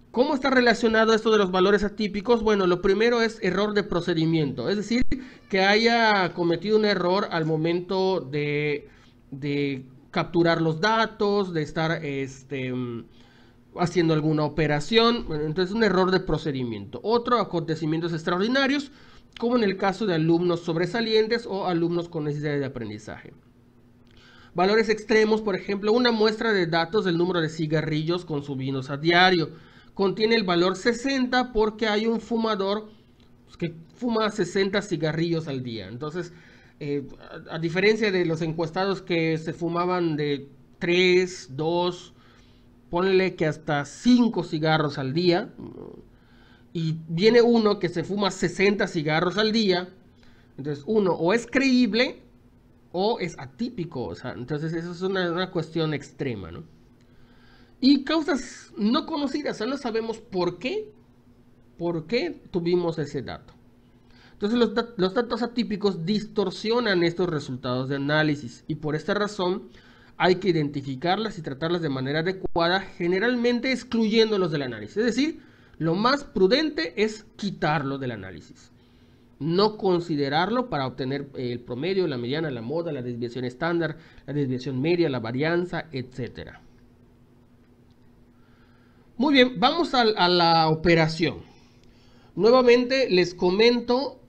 ¿Cómo está relacionado esto de los valores atípicos? Bueno, lo primero es error de procedimiento, es decir, que haya cometido un error al momento de capturar los datos, de estar haciendo alguna operación. Bueno, entonces un error de procedimiento. Otro, acontecimientos extraordinarios, como en el caso de alumnos sobresalientes o alumnos con necesidades de aprendizaje. Valores extremos, por ejemplo, una muestra de datos del número de cigarrillos consumidos a diario. Contiene el valor 60 porque hay un fumador que fuma 60 cigarrillos al día. Entonces, a diferencia de los encuestados que se fumaban de 3, 2, ponle que hasta 5 cigarros al día, y viene uno que se fuma 60 cigarros al día, entonces uno o es creíble o es atípico, o sea, entonces eso es una cuestión extrema, ¿no? Y causas no conocidas, o sea, no sabemos por qué tuvimos ese dato. Entonces los datos atípicos distorsionan estos resultados de análisis y por esta razón hay que identificarlas y tratarlas de manera adecuada, generalmente excluyéndolos del análisis. Es decir, lo más prudente es quitarlo del análisis. No considerarlo para obtener el promedio, la mediana, la moda, la desviación estándar, la desviación media, la varianza, etc. Muy bien, vamos a la operación. Nuevamente les comento,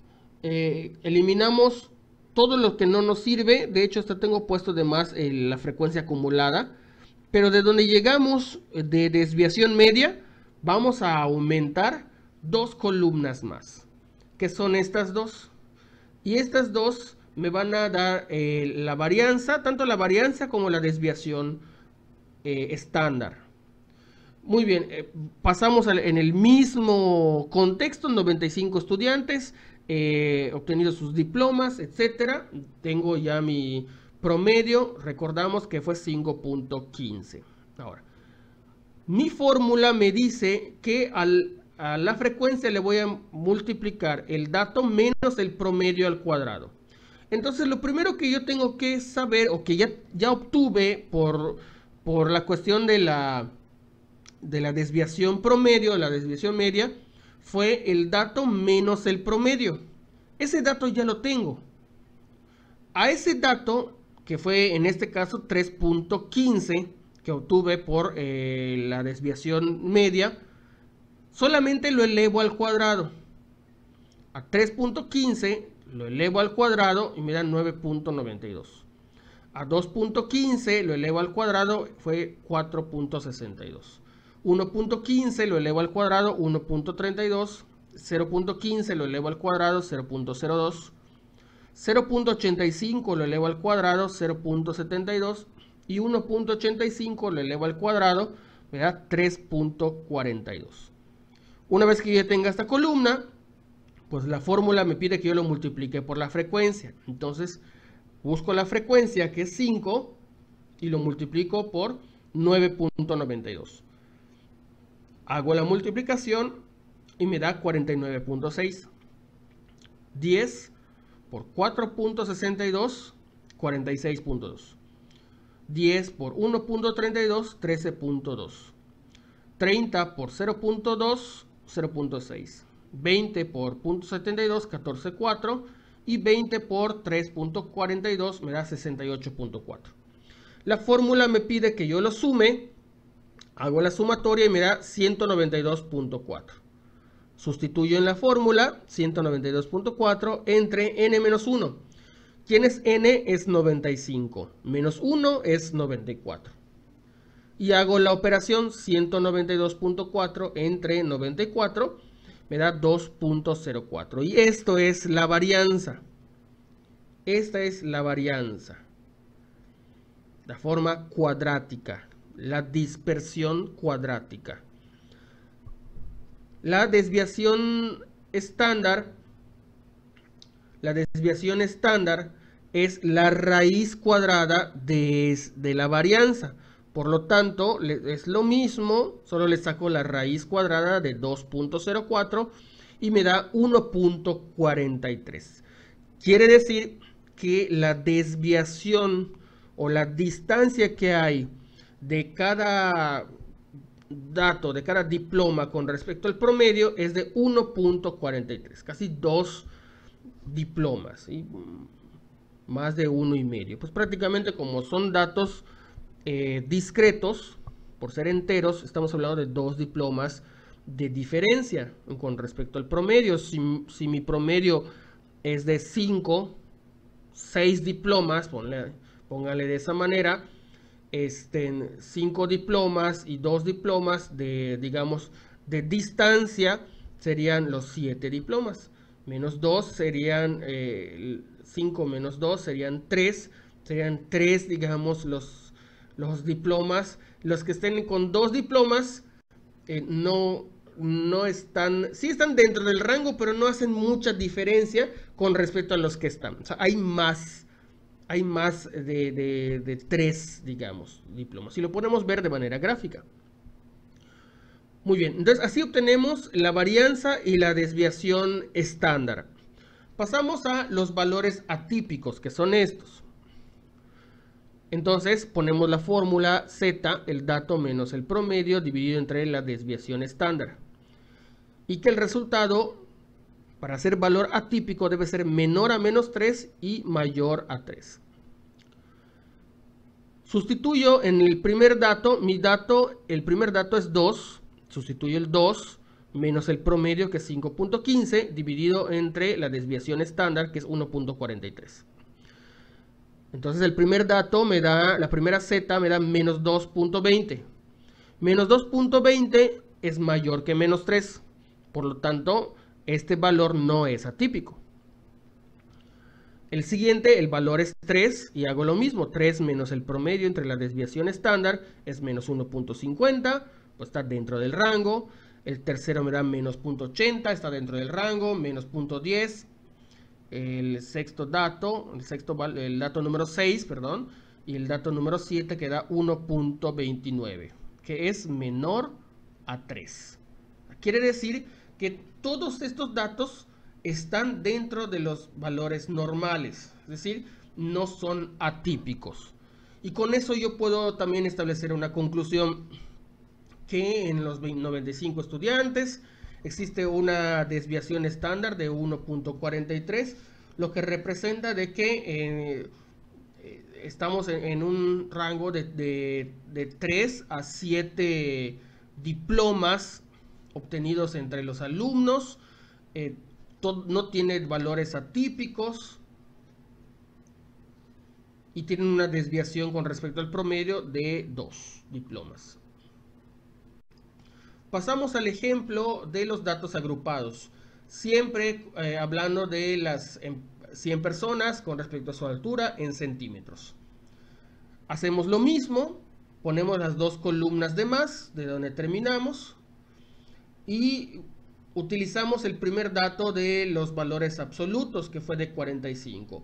eliminamos todo lo que no nos sirve. De hecho, hasta tengo puesto de más la frecuencia acumulada. Pero de donde llegamos de desviación media, vamos a aumentar 2 columnas más, que son estas dos. Y estas dos me van a dar la varianza, tanto la varianza como la desviación estándar. Muy bien, pasamos en el mismo contexto, 95 estudiantes, obtenido sus diplomas, etcétera. Tengo ya mi promedio, recordamos que fue 5.15. Ahora, mi fórmula me dice que a la frecuencia le voy a multiplicar el dato menos el promedio al cuadrado. Entonces, lo primero que yo tengo que saber, o que ya obtuve por la cuestión de la desviación promedio, la desviación media, fue el dato menos el promedio. Ese dato ya lo tengo. A ese dato, que fue en este caso 3.15, que obtuve por la desviación media, solamente lo elevo al cuadrado. A 3.15 lo elevo al cuadrado y me da 9.92. A 2.15 lo elevo al cuadrado, fue 4.62. 1.15 lo elevo al cuadrado, 1.32. 0.15 lo elevo al cuadrado, 0.02. 0.85 lo elevo al cuadrado, 0.72. Y 1.85 lo elevo al cuadrado, me da 3.42. Una vez que yo tenga esta columna, pues la fórmula me pide que yo lo multiplique por la frecuencia. Entonces, busco la frecuencia, que es 5, y lo multiplico por 9.92. Hago la multiplicación y me da 49.6. 10 por 4.62, 46.2. 10 por 1.32, 13.2. 30 por 0.2, 0.6. 20 por 0.72, 14.4. Y 20 por 3.42 me da 68.4. La fórmula me pide que yo lo sume. Hago la sumatoria y me da 192.4. Sustituyo en la fórmula 192.4 entre n-1. ¿Quién es n? Es 95. Menos 1 es 94. Y hago la operación 192.4 entre 94. Me da 2.04. Y esto es la varianza. Esta es la varianza, la forma cuadrática, la dispersión cuadrática. La desviación estándar es la raíz cuadrada de la varianza. Por lo tanto, es lo mismo, solo le saco la raíz cuadrada de 2.04 y me da 1.43. Quiere decir que la desviación o la distancia que hay de cada dato, de cada diploma con respecto al promedio es de 1.43, casi 2 diplomas, ¿sí? Más de 1,5. Pues prácticamente como son datos discretos, por ser enteros, estamos hablando de 2 diplomas de diferencia con respecto al promedio. Si mi promedio es de 5, 6 diplomas, póngale de esa manera, 5 diplomas y 2 diplomas de, digamos, de distancia serían los 7 diplomas. Menos 2 serían 5 menos 2 serían 3. Serían 3, digamos, los diplomas. Los que estén con 2 diplomas no están, sí están dentro del rango, pero no hacen mucha diferencia con respecto a los que están. O sea, hay más de 3, digamos, diplomas. Si lo podemos ver de manera gráfica. Muy bien, entonces así obtenemos la varianza y la desviación estándar. Pasamos a los valores atípicos, que son estos. Entonces ponemos la fórmula Z, el dato menos el promedio, dividido entre la desviación estándar. Y que el resultado, para ser valor atípico, debe ser menor a menos 3 y mayor a 3. Sustituyo en el primer dato, el primer dato es 2. Sustituyo el 2 menos el promedio, que es 5.15, dividido entre la desviación estándar, que es 1.43. Entonces el primer dato me da, la primera Z me da menos 2.20. Menos 2.20 es mayor que menos 3. Por lo tanto, este valor no es atípico. El siguiente, el valor es 3 y hago lo mismo. 3 menos el promedio entre la desviación estándar es menos 1.50. Pues está dentro del rango. El tercero me da menos 0.80, está dentro del rango, menos 0.10. El sexto dato, el dato número 6, perdón, y el dato número 7 que da 1.29, que es menor a 3. Quiere decir que todos estos datos están dentro de los valores normales, es decir, no son atípicos. Y con eso yo puedo también establecer una conclusión, que en los 95 estudiantes existe una desviación estándar de 1.43, lo que representa de que estamos en un rango de 3 a 7 diplomas obtenidos entre los alumnos. No tiene valores atípicos y tienen una desviación con respecto al promedio de 2 diplomas. Pasamos al ejemplo de los datos agrupados, siempre hablando de las 100 personas con respecto a su altura en centímetros. Hacemos lo mismo, ponemos las 2 columnas de más, de donde terminamos, y utilizamos el primer dato de los valores absolutos, que fue de 45.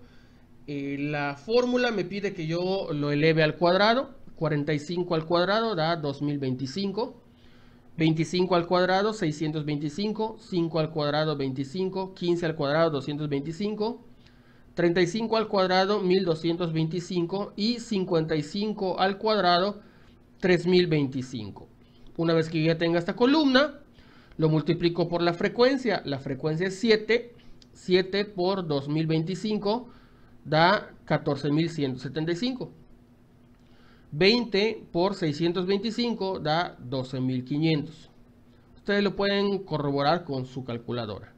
La fórmula me pide que yo lo eleve al cuadrado. 45 al cuadrado da 2025. 25 al cuadrado, 625, 5 al cuadrado, 25, 15 al cuadrado, 225, 35 al cuadrado, 1225 y 55 al cuadrado, 3025. Una vez que ya tenga esta columna, lo multiplico por la frecuencia. La frecuencia es 7. 7 por 2025 da 14.175. 20 por 625 da 12.500. Ustedes lo pueden corroborar con su calculadora.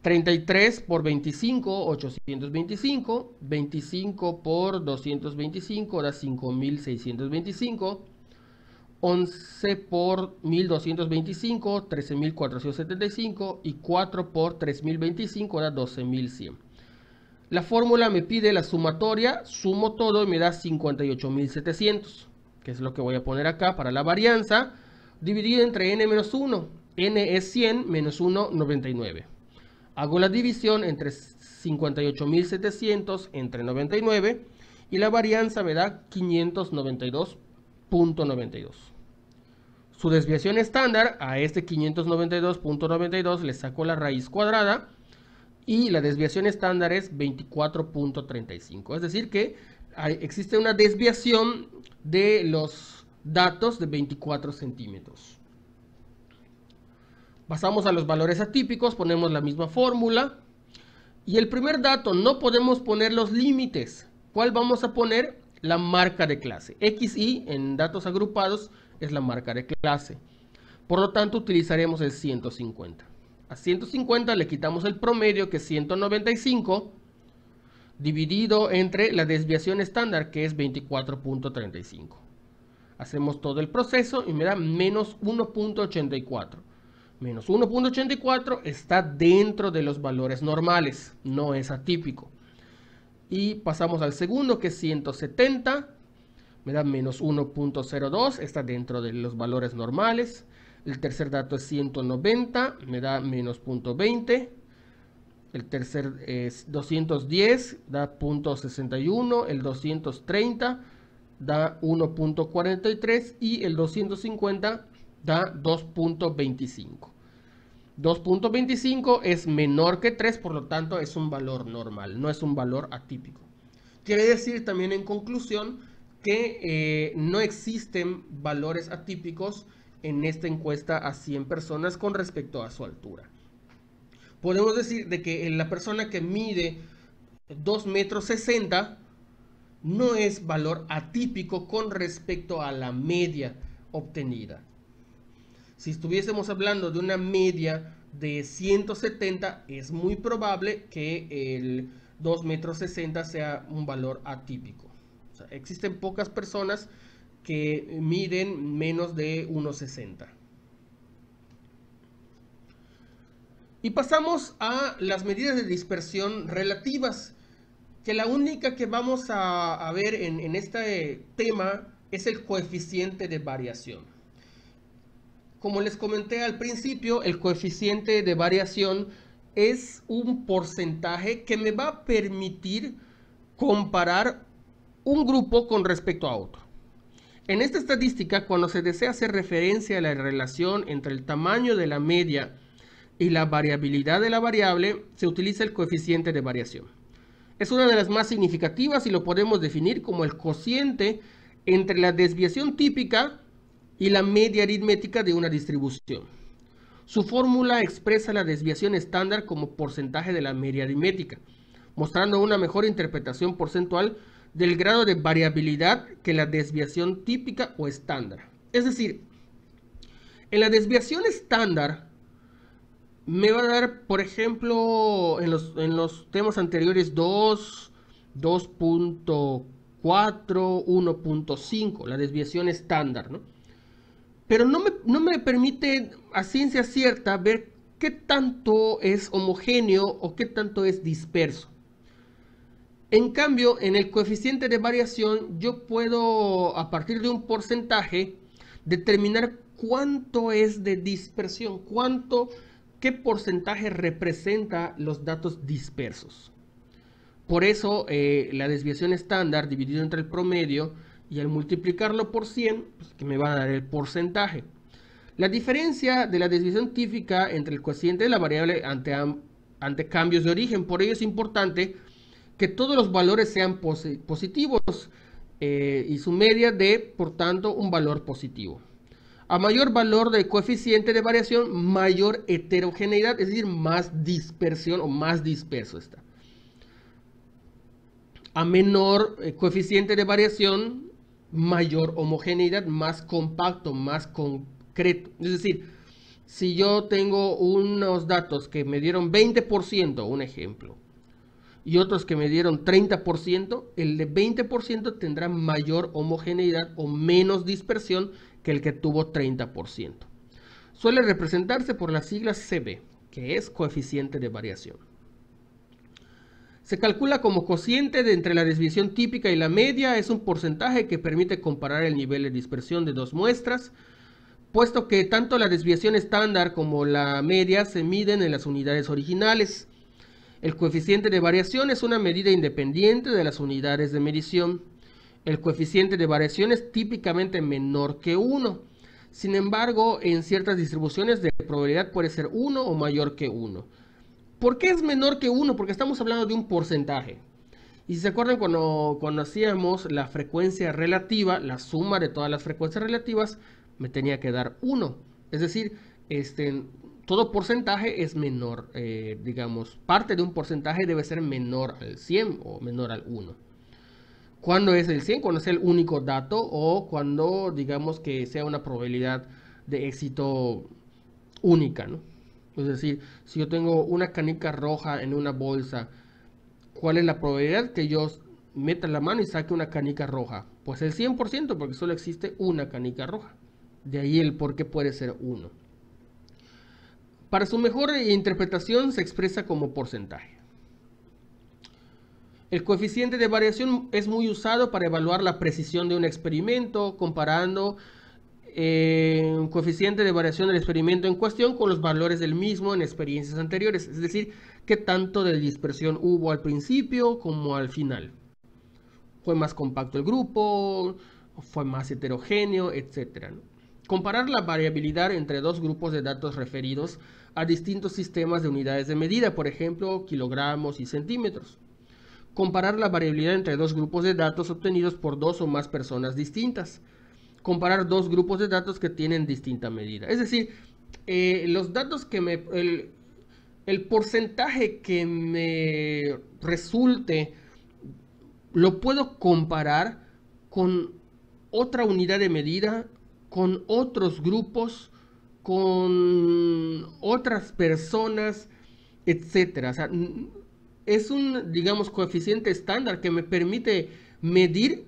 33 por 25, 825. 25 por 225 da 5.625. 11 por 1.225, 13.475. Y 4 por 3.025 da 12.100. La fórmula me pide la sumatoria, sumo todo y me da 58.700, que es lo que voy a poner acá para la varianza, dividido entre n menos 1. N es 100, menos 1, 99. Hago la división entre 58.700 entre 99 y la varianza me da 592.92. Su desviación estándar, a este 592.92 le saco la raíz cuadrada y la desviación estándar es 24.35. Es decir que existe una desviación de los datos de 24 centímetros. Pasamos a los valores atípicos, ponemos la misma fórmula. Y el primer dato, no podemos poner los límites. ¿Cuál vamos a poner? La marca de clase. XY en datos agrupados es la marca de clase. Por lo tanto, utilizaremos el 150. A 150 le quitamos el promedio, que es 195, dividido entre la desviación estándar, que es 24.35. Hacemos todo el proceso y me da menos 1.84. Menos 1.84 está dentro de los valores normales, no es atípico. Y pasamos al segundo, que es 170, me da menos 1.02, está dentro de los valores normales. El tercer dato es 190, me da menos 0.20. El tercer es 210, da 0.61. El 230 da 1.43 y el 250 da 2.25. 2.25 es menor que 3, por lo tanto es un valor normal, no es un valor atípico. Quiere decir también en conclusión que no existen valores atípicos en esta encuesta a 100 personas con respecto a su altura. Podemos decir de que la persona que mide 2,60 metros no es valor atípico con respecto a la media obtenida. Si estuviésemos hablando de una media de 170, es muy probable que el 2,60 metros sea un valor atípico. O sea, existen pocas personas que miden menos de 1,60. Y pasamos a las medidas de dispersión relativas, que la única que vamos a ver en este tema es el coeficiente de variación. Como les comenté al principio, el coeficiente de variación es un porcentaje que me va a permitir comparar un grupo con respecto a otro. En esta estadística, cuando se desea hacer referencia a la relación entre el tamaño de la media y la variabilidad de la variable, se utiliza el coeficiente de variación. Es una de las más significativas y lo podemos definir como el cociente entre la desviación típica y la media aritmética de una distribución. Su fórmula expresa la desviación estándar como porcentaje de la media aritmética, mostrando una mejor interpretación porcentual del grado de variabilidad que la desviación típica o estándar. Es decir, en la desviación estándar me va a dar, por ejemplo, en los temas anteriores 2, 2.4, 1.5, la desviación estándar, ¿no? Pero no me permite a ciencia cierta ver qué tanto es homogéneo o qué tanto es disperso. En cambio, en el coeficiente de variación, yo puedo, a partir de un porcentaje, determinar cuánto es de dispersión, qué porcentaje representa los datos dispersos. Por eso, la desviación estándar dividido entre el promedio y al multiplicarlo por 100, pues, que me va a dar el porcentaje. La diferencia de la desviación típica entre el cociente de la variable ante cambios de origen. Por ello es importante que todos los valores sean positivos y su media dé, por tanto, un valor positivo. A mayor valor del coeficiente de variación, mayor heterogeneidad, es decir, más dispersión o más disperso está. A menor coeficiente de variación, mayor homogeneidad, más compacto, más concreto. Es decir, si yo tengo unos datos que me dieron 20%, un ejemplo, y otros que me dieron 30%, el de 20% tendrá mayor homogeneidad o menos dispersión que el que tuvo 30%. Suele representarse por las siglas CB, que es coeficiente de variación. Se calcula como cociente de entre la desviación típica y la media. Es un porcentaje que permite comparar el nivel de dispersión de dos muestras, puesto que tanto la desviación estándar como la media se miden en las unidades originales. El coeficiente de variación es una medida independiente de las unidades de medición. El coeficiente de variación es típicamente menor que 1. Sin embargo, en ciertas distribuciones de probabilidad puede ser 1 o mayor que 1. ¿Por qué es menor que 1? Porque estamos hablando de un porcentaje. Y si se acuerdan cuando hacíamos la frecuencia relativa, la suma de todas las frecuencias relativas me tenía que dar 1. Es decir, todo porcentaje es menor, digamos, parte de un porcentaje debe ser menor al 100 o menor al 1. ¿Cuándo es el 100? Cuando es el único dato o cuando, digamos, que sea una probabilidad de éxito única, ¿no? Es decir, si yo tengo una canica roja en una bolsa, ¿cuál es la probabilidad que yo meta la mano y saque una canica roja? Pues el 100%, porque solo existe una canica roja. De ahí el por qué puede ser 1. Para su mejor interpretación se expresa como porcentaje. El coeficiente de variación es muy usado para evaluar la precisión de un experimento, comparando un coeficiente de variación del experimento en cuestión con los valores del mismo en experiencias anteriores. Es decir, qué tanto de dispersión hubo al principio como al final. ¿Fue más compacto el grupo? ¿Fue más heterogéneo? Etcétera, ¿no? Comparar la variabilidad entre dos grupos de datos referidos a distintos sistemas de unidades de medida, por ejemplo, kilogramos y centímetros. Comparar la variabilidad entre dos grupos de datos obtenidos por dos o más personas distintas. Comparar dos grupos de datos que tienen distinta medida. Es decir, los datos que el porcentaje que me resulte lo puedo comparar con otra unidad de medida, con otros grupos, con otras personas, etcétera. O sea, es un, digamos, coeficiente estándar que me permite medir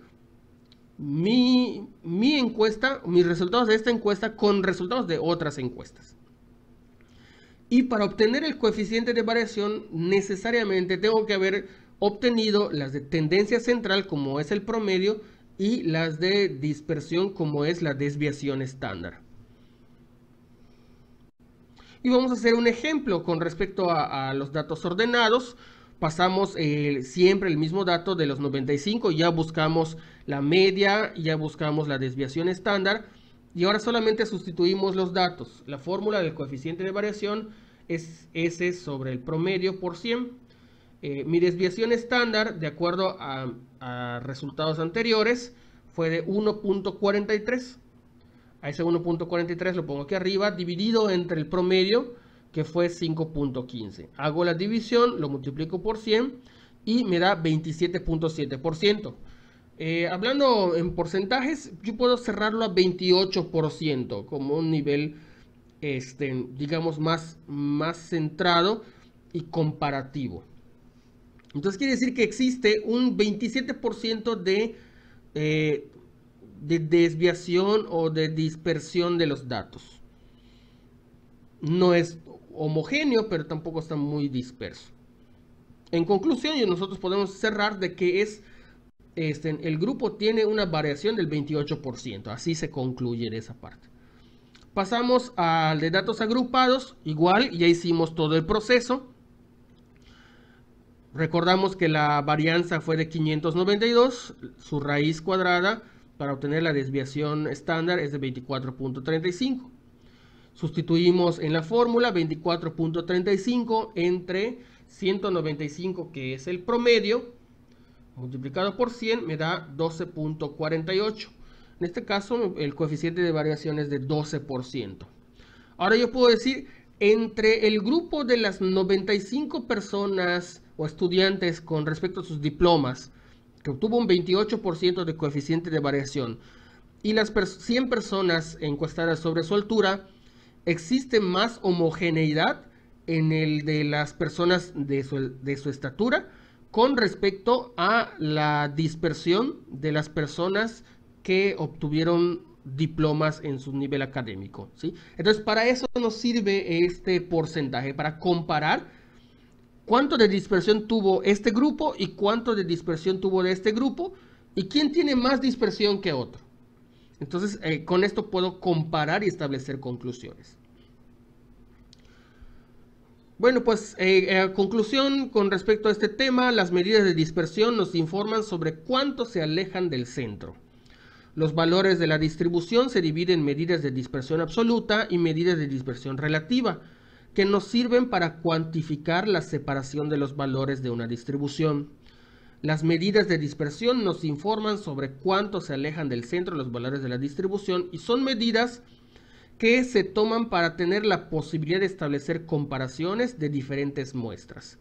mi encuesta, mis resultados de esta encuesta con resultados de otras encuestas. Y para obtener el coeficiente de variación, necesariamente tengo que haber obtenido las de tendencia central, como es el promedio, y las de dispersión, como es la desviación estándar. Y vamos a hacer un ejemplo con respecto a los datos ordenados. Pasamos siempre el mismo dato de los 95, ya buscamos la media, ya buscamos la desviación estándar, y ahora solamente sustituimos los datos. La fórmula del coeficiente de variación es S sobre el promedio por 100. Mi desviación estándar, de acuerdo a resultados anteriores, fue de 1.43. A ese 1.43 lo pongo aquí arriba, dividido entre el promedio, que fue 5.15. Hago la división, lo multiplico por 100 y me da 27.7%. Hablando en porcentajes, yo puedo cerrarlo a 28% como un nivel, digamos, más centrado y comparativo. Entonces quiere decir que existe un 27% de desviación o de dispersión de los datos. No es homogéneo, pero tampoco está muy disperso. En conclusión, nosotros podemos cerrar de que el grupo tiene una variación del 28%. Así se concluye de esa parte. Pasamos al de datos agrupados. Igual, ya hicimos todo el proceso. Recordamos que la varianza fue de 592. Su raíz cuadrada para obtener la desviación estándar es de 24.35. Sustituimos en la fórmula 24.35 entre 195, que es el promedio, multiplicado por 100 me da 12.48. En este caso el coeficiente de variación es de 12%. Ahora yo puedo decir, entre el grupo de las 95 personas o estudiantes con respecto a sus diplomas, que obtuvo un 28% de coeficiente de variación, y las 100 personas encuestadas sobre su altura, existe más homogeneidad en el de las personas de su estatura con respecto a la dispersión de las personas que obtuvieron diplomas en su nivel académico, ¿sí? Entonces, para eso nos sirve este porcentaje, para comparar cuánto de dispersión tuvo este grupo y cuánto de dispersión tuvo de este grupo y quién tiene más dispersión que otro. Entonces, con esto puedo comparar y establecer conclusiones. Bueno, pues a conclusión con respecto a este tema, las medidas de dispersión nos informan sobre cuánto se alejan del centro. Los valores de la distribución se dividen en medidas de dispersión absoluta y medidas de dispersión relativa, que nos sirven para cuantificar la separación de los valores de una distribución. Las medidas de dispersión nos informan sobre cuánto se alejan del centro los valores de la distribución y son medidas que se toman para tener la posibilidad de establecer comparaciones de diferentes muestras,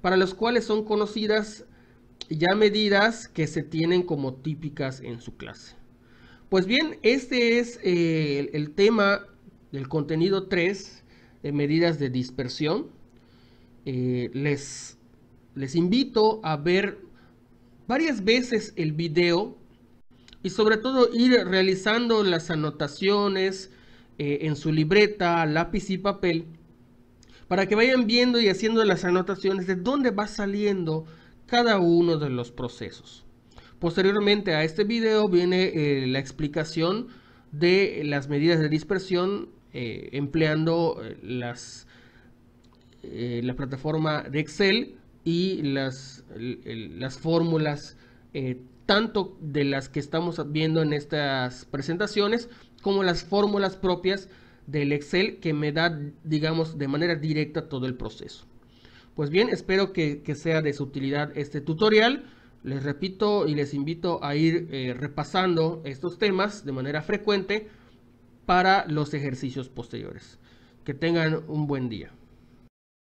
para las cuales son conocidas ya medidas que se tienen como típicas en su clase. Pues bien, este es el tema del contenido 3, medidas de dispersión. Les invito a ver varias veces el video y sobre todo ir realizando las anotaciones en su libreta, lápiz y papel, para que vayan viendo y haciendo las anotaciones de dónde va saliendo cada uno de los procesos. Posteriormente a este video viene la explicación de las medidas de dispersión empleando la plataforma de Excel y las fórmulas tanto de las que estamos viendo en estas presentaciones como las fórmulas propias del Excel que me da, digamos, de manera directa todo el proceso. Pues bien, espero que sea de su utilidad este tutorial. Les repito y les invito a ir repasando estos temas de manera frecuente para los ejercicios posteriores. Que tengan un buen día.